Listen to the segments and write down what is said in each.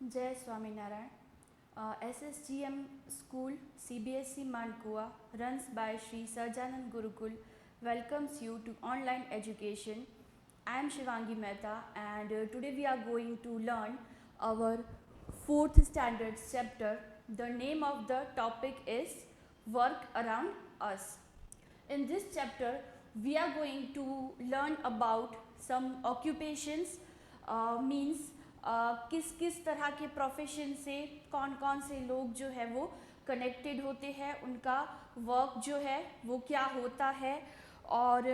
जय Swaminarayan. SSGM School CBSE Mankua runs by Sri Sajanand Gurukul welcomes you to online education. I am Shivangi Mehta and today we are going to learn our 4th standard chapter. The name of the topic is Work Around Us. In this chapter we are going to learn about some occupations, means किस किस तरह के profession से कौन कौन से लोग जो है वो कनेक्टेड होते हैं, उनका वर्क जो है वो क्या होता है और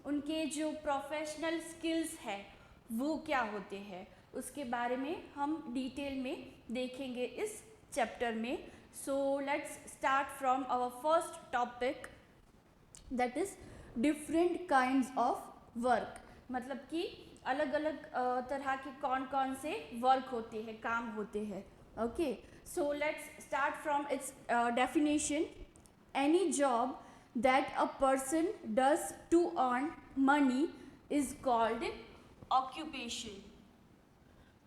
उनके जो प्रोफेशनल स्किल्स है वो क्या होते हैं, उसके बारे में हम डिटेल में देखेंगे इस चैप्टर में. So let's start from our first topic, that is different kinds of work. मतलब कि अलग अलग तरह के कौन कौन से वर्क होते हैं, काम होते हैं. Okay, so let's start from its definition. Any job that a person does to earn money is called occupation.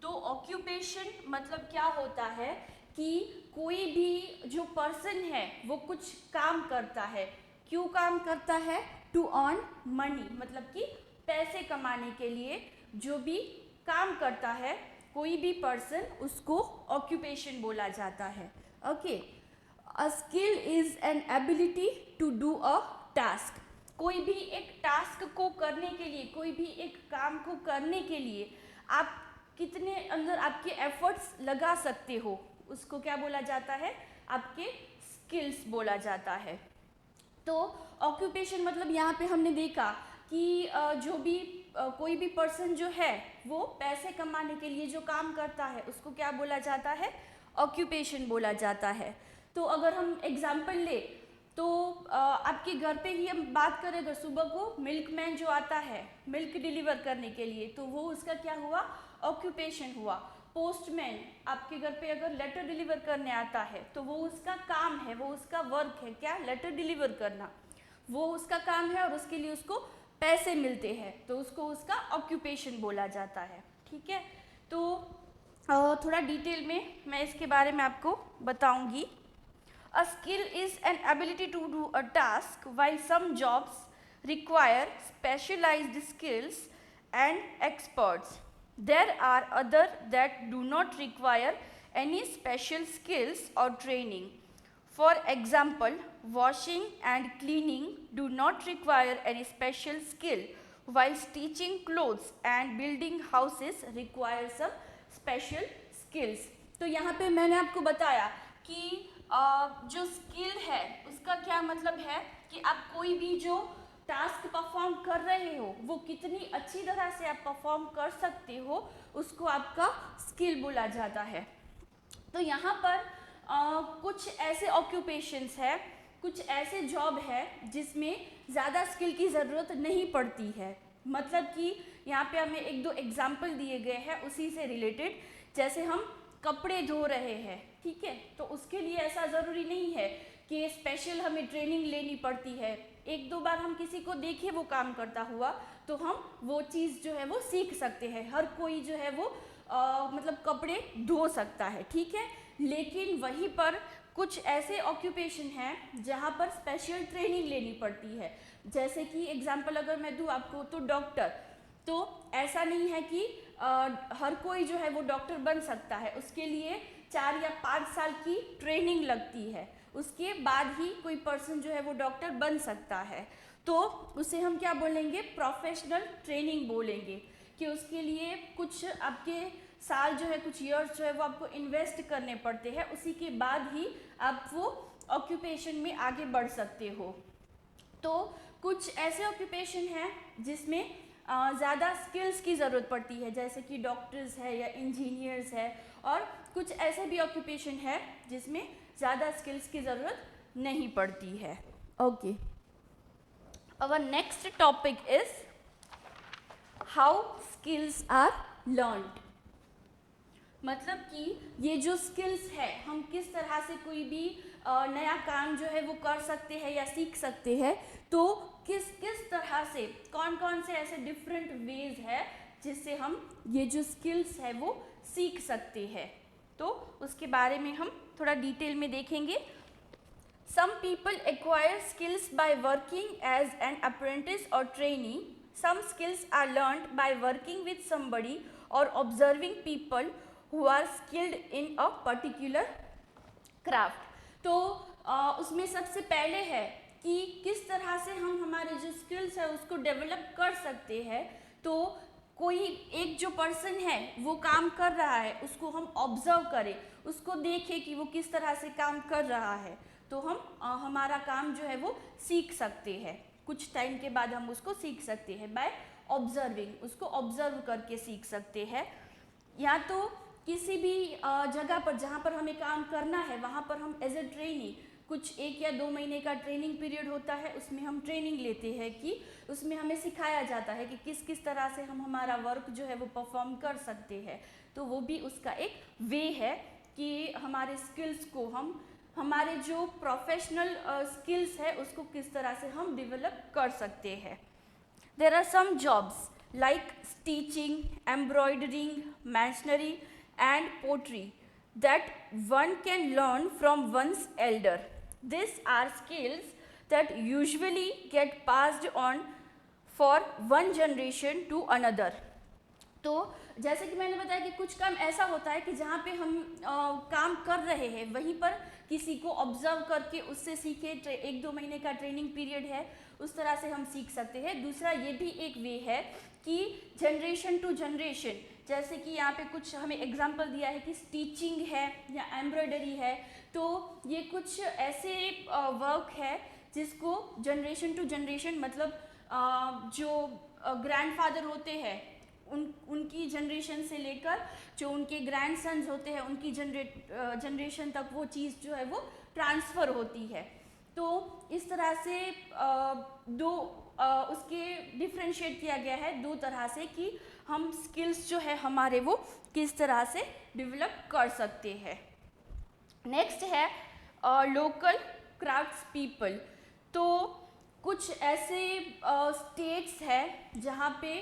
तो ऑक्यूपेशन मतलब क्या होता है कि कोई भी जो पर्सन है वो कुछ काम करता है. क्यों काम करता है? टू अर्न मनी, मतलब कि पैसे कमाने के लिए जो भी काम करता है कोई भी पर्सन, उसको ऑक्यूपेशन बोला जाता है. Okay, a skill is an ability to do a task. कोई भी एक टास्क को करने के लिए, कोई भी एक काम को करने के लिए आप कितने अंदर आपके एफर्ट्स लगा सकते हो, उसको क्या बोला जाता है? आपके स्किल्स बोला जाता है. तो ऑक्यूपेशन मतलब यहाँ पे हमने देखा कि जो भी कोई भी पर्सन जो है वो पैसे कमाने के लिए जो काम करता है उसको क्या बोला जाता है? ऑक्यूपेशन बोला जाता है. तो अगर हम एग्जांपल ले तो आपके घर पे ही हम बात करें, अगर सुबह को मिल्कमैन जो आता है मिल्क डिलीवर करने के लिए, तो वो उसका क्या हुआ? ऑक्यूपेशन हुआ. पोस्टमैन आपके घर पे अगर लेटर डिलीवर करने आता है तो वो उसका काम है, वो उसका वर्क है, क्या? लेटर डिलीवर करना. वो उसका काम है और उसके लिए उसको पैसे मिलते हैं, तो उसको उसका ऑक्यूपेशन बोला जाता है. ठीक है, तो थोड़ा डिटेल में मैं इसके बारे में आपको बताऊंगी. A skill is an ability to do a task while some jobs require specialised skills and experts. There are other that do not require any special skills or training. For example, washing and cleaning do not require any special skill, while stitching clothes and building houses require some special skills. तो यहाँ पे मैंने आपको बताया कि जो skill है उसका क्या मतलब है कि आप कोई भी जो टास्क परफॉर्म कर रहे हो वो कितनी अच्छी तरह से आप परफॉर्म कर सकते हो, उसको आपका स्किल बोला जाता है. तो यहाँ पर कुछ ऐसे ऑक्यूपेशंस है, कुछ ऐसे जॉब है जिसमें ज़्यादा स्किल की ज़रूरत नहीं पड़ती है. मतलब कि यहाँ पे हमें एक दो एग्जाम्पल दिए गए हैं उसी से रिलेटेड. जैसे हम कपड़े धो रहे हैं, ठीक है, तो उसके लिए ऐसा ज़रूरी नहीं है कि स्पेशल हमें ट्रेनिंग लेनी पड़ती है. एक दो बार हम किसी को देखें वो काम करता हुआ तो हम वो चीज़ जो है वो सीख सकते हैं. हर कोई जो है वो मतलब कपड़े धो सकता है, ठीक है. लेकिन वहीं पर कुछ ऐसे ऑक्यूपेशन हैं जहाँ पर स्पेशल ट्रेनिंग लेनी पड़ती है. जैसे कि एग्जांपल अगर मैं दूँ आपको, तो डॉक्टर, तो ऐसा नहीं है कि हर कोई जो है वो डॉक्टर बन सकता है. उसके लिए 4 या 5 साल की ट्रेनिंग लगती है, उसके बाद ही कोई पर्सन जो है वो डॉक्टर बन सकता है. तो उसे हम क्या बोलेंगे? प्रोफेशनल ट्रेनिंग बोलेंगे. कि उसके लिए कुछ आपके साल जो है, कुछ ईयर्स जो है वो आपको इन्वेस्ट करने पड़ते हैं, उसी के बाद ही आप वो ऑक्यूपेशन में आगे बढ़ सकते हो. तो कुछ ऐसे ऑक्यूपेशन हैं जिसमें ज़्यादा स्किल्स की ज़रूरत पड़ती है, जैसे कि डॉक्टर्स है या इंजीनियर्स है. और कुछ ऐसे भी ऑक्यूपेशन है जिसमें ज़्यादा स्किल्स की ज़रूरत नहीं पड़ती है. Okay, our next topic is how skills are learned. मतलब कि ये जो स्किल्स है, हम किस तरह से कोई भी नया काम जो है वो कर सकते हैं या सीख सकते हैं. तो किस किस तरह से, कौन कौन से ऐसे डिफरेंट वेज है जिससे हम ये जो स्किल्स है वो सीख सकते हैं. तो उसके बारे में हम थोड़ा डिटेल में देखेंगे। Some people acquire skills by working as an apprentice or trainee. Some skills are learned by working with somebody or observing people who are skilled in a particular craft. तो उसमें सबसे पहले है कि किस तरह से हम हमारे जो स्किल्स है उसको डेवलप कर सकते हैं। तो कोई एक जो पर्सन है वो काम कर रहा है, उसको हम ऑब्जर्व करें, उसको देखें कि वो किस तरह से काम कर रहा है, तो हम हमारा काम जो है वो सीख सकते हैं। कुछ टाइम के बाद हम उसको सीख सकते हैं बाय ऑब्जर्विंग, उसको ऑब्जर्व करके सीख सकते हैं। या तो किसी भी जगह पर जहाँ पर हमें काम करना है वहाँ पर हम एज ए ट्रेनी कुछ 1 या 2 महीने का ट्रेनिंग पीरियड होता है, उसमें हम ट्रेनिंग लेते हैं कि उसमें हमें सिखाया जाता है कि किस किस तरह से हम हमारा वर्क जो है वो परफॉर्म कर सकते हैं। तो वो भी उसका एक वे है कि हमारे स्किल्स को हम हमारे जो प्रोफेशनल स्किल्स है उसको किस तरह से हम डेवलप कर सकते हैं। There are some jobs like stitching, embroidering, masonry and pottery that one can learn from one's elder. These are skills that usually get passed on for one generation to another. तो जैसे कि मैंने बताया कि कुछ काम ऐसा होता है कि जहाँ पे हम काम कर रहे हैं वहीं पर किसी को ऑब्जर्व करके उससे सीखे, 1-2 महीने का ट्रेनिंग पीरियड है, उस तरह से हम सीख सकते हैं। दूसरा ये भी एक वे है कि जनरेशन टू जनरेशन, जैसे कि यहाँ पे कुछ हमें एग्जांपल दिया है कि स्टिचिंग है या एम्ब्रॉयडरी है, तो ये कुछ ऐसे वर्क है जिसको जनरेशन टू जनरेशन मतलब जो ग्रैंडफादर होते हैं उनकी जनरेशन से लेकर जो उनके ग्रैंडसन्स होते हैं उनकी जनरेशन तक वो चीज़ जो है वो ट्रांसफ़र होती है। तो इस तरह से उसके डिफ्रेंशिएट किया गया है 2 तरह से कि हम स्किल्स जो है हमारे वो किस तरह से डेवलप कर सकते हैं। नेक्स्ट है लोकल क्राफ्ट्स पीपल। तो कुछ ऐसे स्टेट्स है जहाँ पे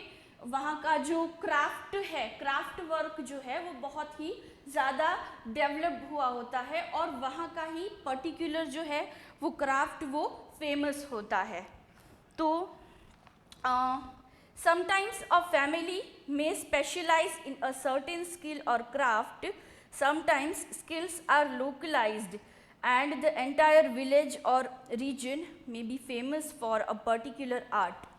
वहाँ का जो क्राफ्ट है, क्राफ्ट वर्क जो है वो बहुत ही ज़्यादा डेवलप हुआ होता है और वहाँ का ही पर्टिकुलर जो है वो क्राफ्ट वो फेमस होता है। तो sometimes a family may specialize in a certain skill or craft. Sometimes skills are localized and the entire village or region may be famous for a particular art.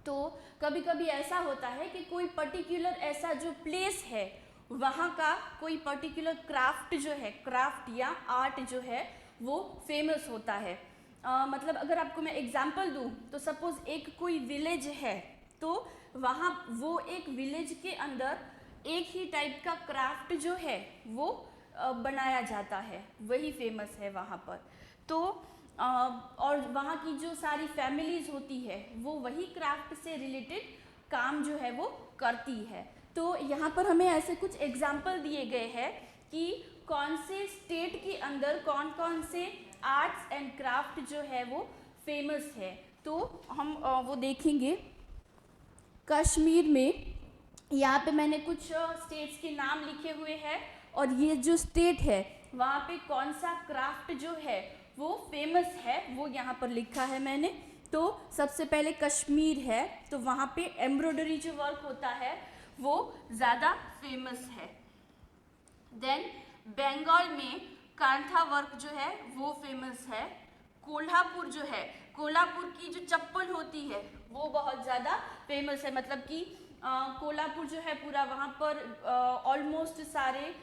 तो कभी कभी ऐसा होता है कि कोई पर्टिकुलर ऐसा जो प्लेस है वहाँ का कोई पर्टिकुलर क्राफ्ट जो है, क्राफ्ट या आर्ट जो है वो फेमस होता है। मतलब अगर आपको मैं एग्जांपल दूँ तो सपोज़ एक कोई विलेज है तो वहाँ वो एक विलेज के अंदर एक ही टाइप का क्राफ्ट जो है वो बनाया जाता है, वही फेमस है वहाँ पर। तो और वहाँ की जो सारी फैमिलीज़ होती है वो वही क्राफ्ट से रिलेटेड काम जो है वो करती है। तो यहाँ पर हमें ऐसे कुछ एग्जाम्पल दिए गए हैं कि कौन से स्टेट के अंदर कौन कौन से आर्ट्स एंड क्राफ्ट जो है वो फेमस है। तो हम वो देखेंगे। कश्मीर में यहाँ पे मैंने कुछ स्टेट्स के नाम लिखे हुए हैं और ये जो स्टेट है वहाँ पे कौन सा क्राफ्ट जो है वो फेमस है वो यहाँ पर लिखा है मैंने। तो सबसे पहले कश्मीर है तो वहाँ पे एम्ब्रॉयडरी जो वर्क होता है वो ज़्यादा फेमस है। देन बंगाल में कांथा वर्क जो है वो फेमस है। कोल्हापुर जो है, कोल्हापुर की जो चप्पल होती है वो बहुत ज़्यादा फेमस है। मतलब कि कोल्हापुर जो है पूरा वहाँ पर ऑलमोस्ट सारे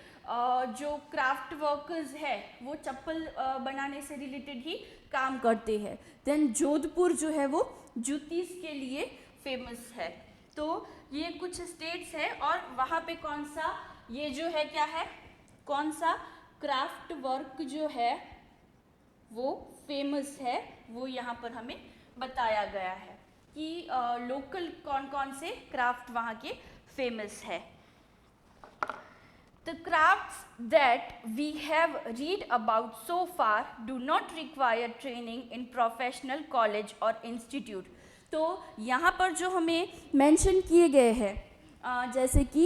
जो क्राफ्ट वर्कर्स है वो चप्पल बनाने से रिलेटेड ही काम करते हैं। देन जोधपुर जो है वो जूतीस के लिए फेमस है। तो ये कुछ स्टेट्स है और वहाँ पे कौन सा ये जो है क्या है, कौन सा क्राफ्ट वर्क जो है वो फेमस है वो यहाँ पर हमें बताया गया है कि लोकल कौन कौन से क्राफ्ट वहाँ के फेमस है। The crafts that we have read about so far do not require training in professional college or institute. तो यहाँ पर जो हमें मेंशन किए गए हैं जैसे कि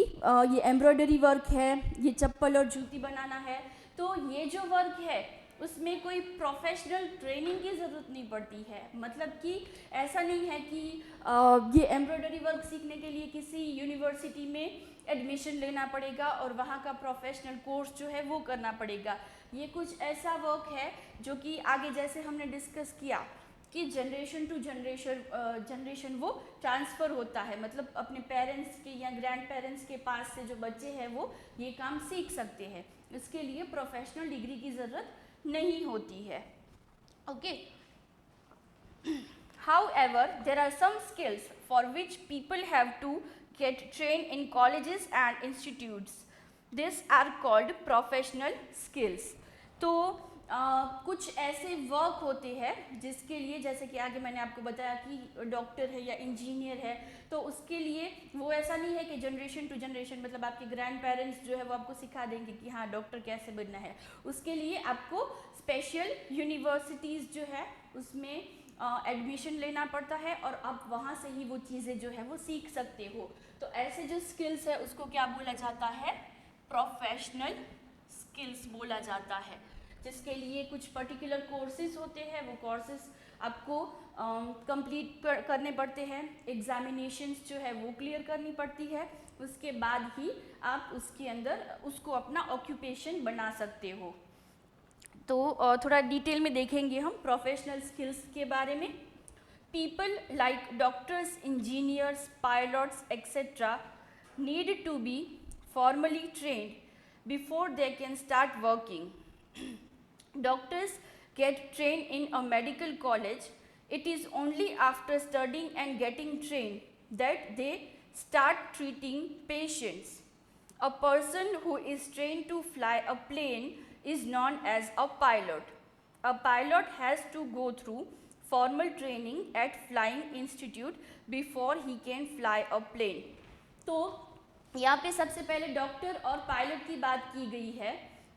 ये एम्ब्रॉयडरी वर्क है, ये चप्पल और जूती बनाना है, तो ये जो वर्क है उसमें कोई प्रोफेशनल ट्रेनिंग की ज़रूरत नहीं पड़ती है। मतलब कि ऐसा नहीं है कि ये एम्ब्रॉयडरी वर्क सीखने के लिए किसी यूनिवर्सिटी में एडमिशन लेना पड़ेगा और वहाँ का प्रोफेशनल कोर्स जो है वो करना पड़ेगा। ये कुछ ऐसा वर्क है जो कि आगे जैसे हमने डिस्कस किया कि जनरेशन टू जनरेशन वो ट्रांसफ़र होता है, मतलब अपने पेरेंट्स के या ग्रैंड पेरेंट्स के पास से जो बच्चे हैं वो ये काम सीख सकते हैं। इसके लिए प्रोफेशनल डिग्री की ज़रूरत नहीं होती है। Okay, however there are some skills for which people have to get trained in colleges and institutes. These are called professional skills. तो कुछ ऐसे वर्क होते हैं जिसके लिए, जैसे कि आगे मैंने आपको बताया कि डॉक्टर है या इंजीनियर है, तो उसके लिए वो ऐसा नहीं है कि जनरेशन टू जनरेशन, मतलब आपके ग्रैंड पेरेंट्स जो है वो आपको सिखा देंगे कि हाँ डॉक्टर कैसे बनना है। उसके लिए आपको स्पेशल यूनिवर्सिटीज़ जो है उसमें एडमिशन लेना पड़ता है और आप वहाँ से ही वो चीज़ें जो है वो सीख सकते हो। तो ऐसे जो स्किल्स है उसको क्या बोला जाता है? प्रोफेशनल स्किल्स बोला जाता है, जिसके लिए कुछ पर्टिकुलर कोर्सेज होते हैं। वो कोर्सेज आपको कंप्लीट करने पड़ते हैं, एग्जामिनेशंस जो है वो क्लियर करनी पड़ती है, उसके बाद ही आप उसके अंदर उसको अपना ऑक्यूपेशन बना सकते हो। तो थोड़ा डिटेल में देखेंगे हम प्रोफेशनल स्किल्स के बारे में। People like doctors, engineers, pilots etcetera need to be formally trained before they can start working. Doctors get trained in a medical college. It is only after studying and getting trained that they start treating patients. A person who is trained to fly a plane is known as a pilot. A pilot has to go through formal training at Flying Institute before he can fly a plane. तो यहाँ पे सबसे पहले doctor और pilot की बात की गई है।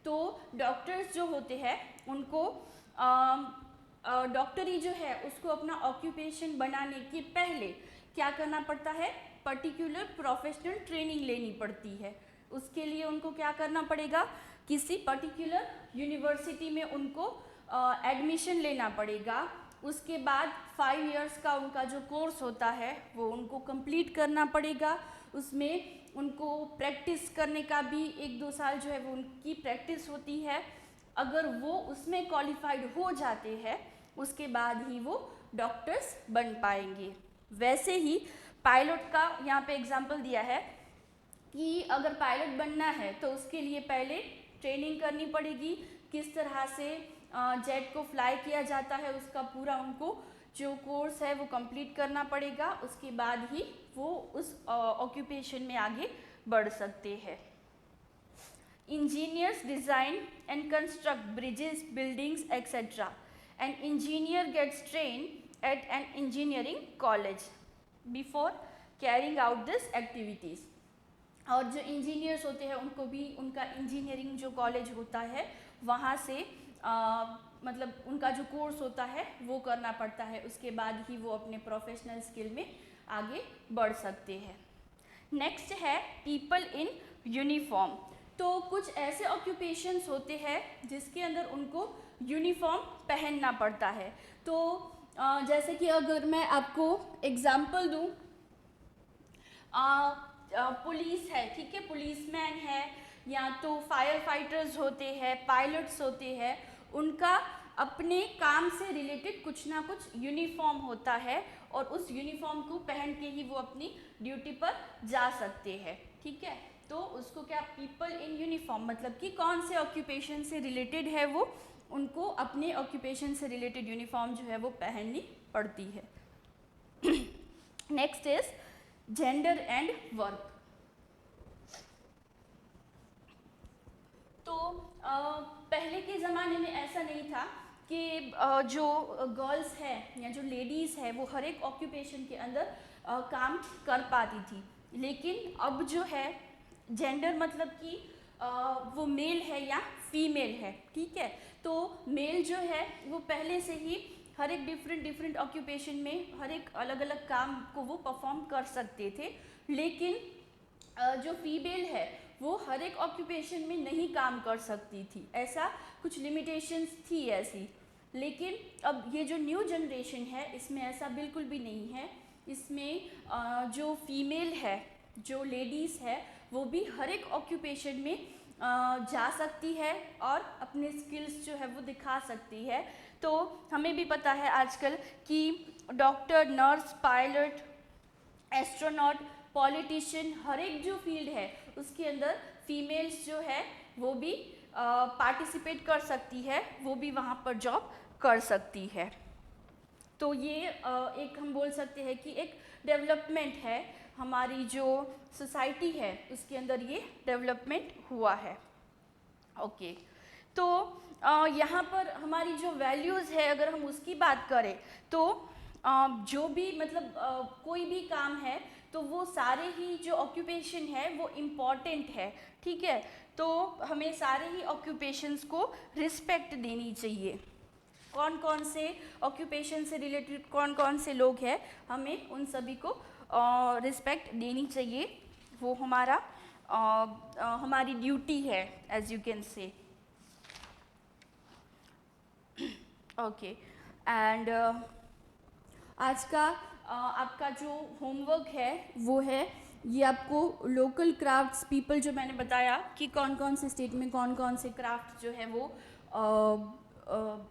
तो डॉक्टर्स जो होते हैं उनको डॉक्टरी जो है उसको अपना ऑक्यूपेशन बनाने के पहले क्या करना पड़ता है? पर्टिकुलर प्रोफेशनल ट्रेनिंग लेनी पड़ती है। उसके लिए उनको क्या करना पड़ेगा? किसी पर्टिकुलर यूनिवर्सिटी में उनको एडमिशन लेना पड़ेगा। उसके बाद 5 इयर्स का उनका जो कोर्स होता है वो उनको कंप्लीट करना पड़ेगा। उसमें उनको प्रैक्टिस करने का भी 1-2 साल जो है वो उनकी प्रैक्टिस होती है। अगर वो उसमें क्वालिफाइड हो जाते हैं उसके बाद ही वो डॉक्टर्स बन पाएंगे। वैसे ही पायलट का यहाँ पे एग्जांपल दिया है कि अगर पायलट बनना है तो उसके लिए पहले ट्रेनिंग करनी पड़ेगी, किस तरह से जेट को फ्लाई किया जाता है उसका पूरा उनको जो कोर्स है वो कंप्लीट करना पड़ेगा। उसके बाद ही वो उस ऑक्यूपेशन में आगे बढ़ सकते हैं। Engineers design and construct bridges, buildings etcetera. An engineer gets train at an engineering college before carrying out this activities. और जो इंजीनियर्स होते हैं उनको भी उनका इंजीनियरिंग जो कॉलेज होता है वहाँ से मतलब उनका जो कोर्स होता है वो करना पड़ता है। उसके बाद ही वो अपने प्रोफेशनल स्किल में आगे बढ़ सकते हैं। नेक्स्ट है पीपल इन यूनिफॉर्म। तो कुछ ऐसे ऑक्यूपेशंस होते हैं जिसके अंदर उनको यूनिफॉर्म पहनना पड़ता है। तो जैसे कि अगर मैं आपको एग्जांपल दूं, पुलिस है, ठीक है, पुलिसमैन है, या तो फायर फाइटर्स होते हैं, पायलट्स होते हैं, उनका अपने काम से रिलेटेड कुछ ना कुछ यूनिफॉर्म होता है और उस यूनिफॉर्म को पहन के ही वो अपनी ड्यूटी पर जा सकते हैं। ठीक है, तो उसको क्या पीपल इन यूनिफॉर्म, मतलब कि कौन से ऑक्यूपेशन से रिलेटेड है वो, उनको अपने ऑक्यूपेशन से रिलेटेड यूनिफॉर्म जो है वो पहननी पड़ती है। Next is gender and work. तो पहले के ज़माने में ऐसा नहीं था कि जो गर्ल्स है या जो लेडीज़ है वो हर एक ऑक्यूपेशन के अंदर काम कर पाती थी। लेकिन अब जो है जेंडर मतलब कि वो मेल है या फीमेल है, ठीक है। तो मेल जो है वो पहले से ही हर एक डिफरेंट ऑक्यूपेशन में हर एक अलग अलग काम को वो परफॉर्म कर सकते थे। लेकिन जो फीमेल है वो हर एक ऑक्यूपेशन में नहीं काम कर सकती थी, ऐसा कुछ लिमिटेशंस थी ऐसी। लेकिन अब ये जो न्यू जनरेशन है इसमें ऐसा बिल्कुल भी नहीं है। इसमें जो फीमेल है, जो लेडीज़ है, वो भी हर एक ऑक्यूपेशन में जा सकती है और अपने स्किल्स जो है वो दिखा सकती है। तो हमें भी पता है आजकल कि doctor, nurse, pilot, astronaut, politician, हर एक जो फील्ड है उसके अंदर फीमेल्स जो है वो भी पार्टिसिपेट कर सकती है, वो भी वहाँ पर जॉब कर सकती है। तो ये एक हम बोल सकते हैं कि एक डेवलपमेंट है, हमारी जो सोसाइटी है उसके अंदर ये डेवलपमेंट हुआ है। ओके, तो यहाँ पर हमारी जो वैल्यूज़ है अगर हम उसकी बात करें तो जो भी मतलब कोई भी काम है तो वो सारे ही जो ऑक्यूपेशन है वो इम्पॉर्टेंट है, ठीक है। तो हमें सारे ही ऑक्यूपेशंस को रिस्पेक्ट देनी चाहिए। कौन कौन से ऑक्यूपेशन से रिलेटेड कौन कौन से लोग हैं, हमें उन सभी को रिस्पेक्ट देनी चाहिए। वो हमारा हमारी ड्यूटी है, as you can say. Okay, and आज का आपका जो होमवर्क है वो है ये आपको लोकल क्राफ्ट्स पीपल जो मैंने बताया कि कौन कौन से स्टेट में कौन कौन से क्राफ्ट जो है वो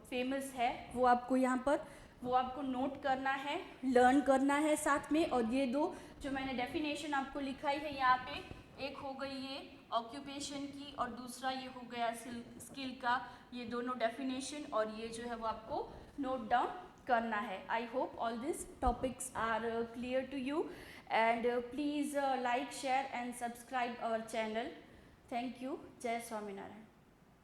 फेमस है, वो आपको यहाँ पर वो आपको नोट करना है, लर्न करना है साथ में। और ये दो जो मैंने डेफिनेशन आपको लिखाई है यहाँ पे, एक हो गई ये ऑक्यूपेशन की और दूसरा ये हो गया स्किल का, ये दोनों डेफिनेशन और ये जो है वो आपको नोट डाउन करना है। I hope all this topics are clear to you and please like, share and subscribe our channel. Thank you. जय स्वामीनारायण।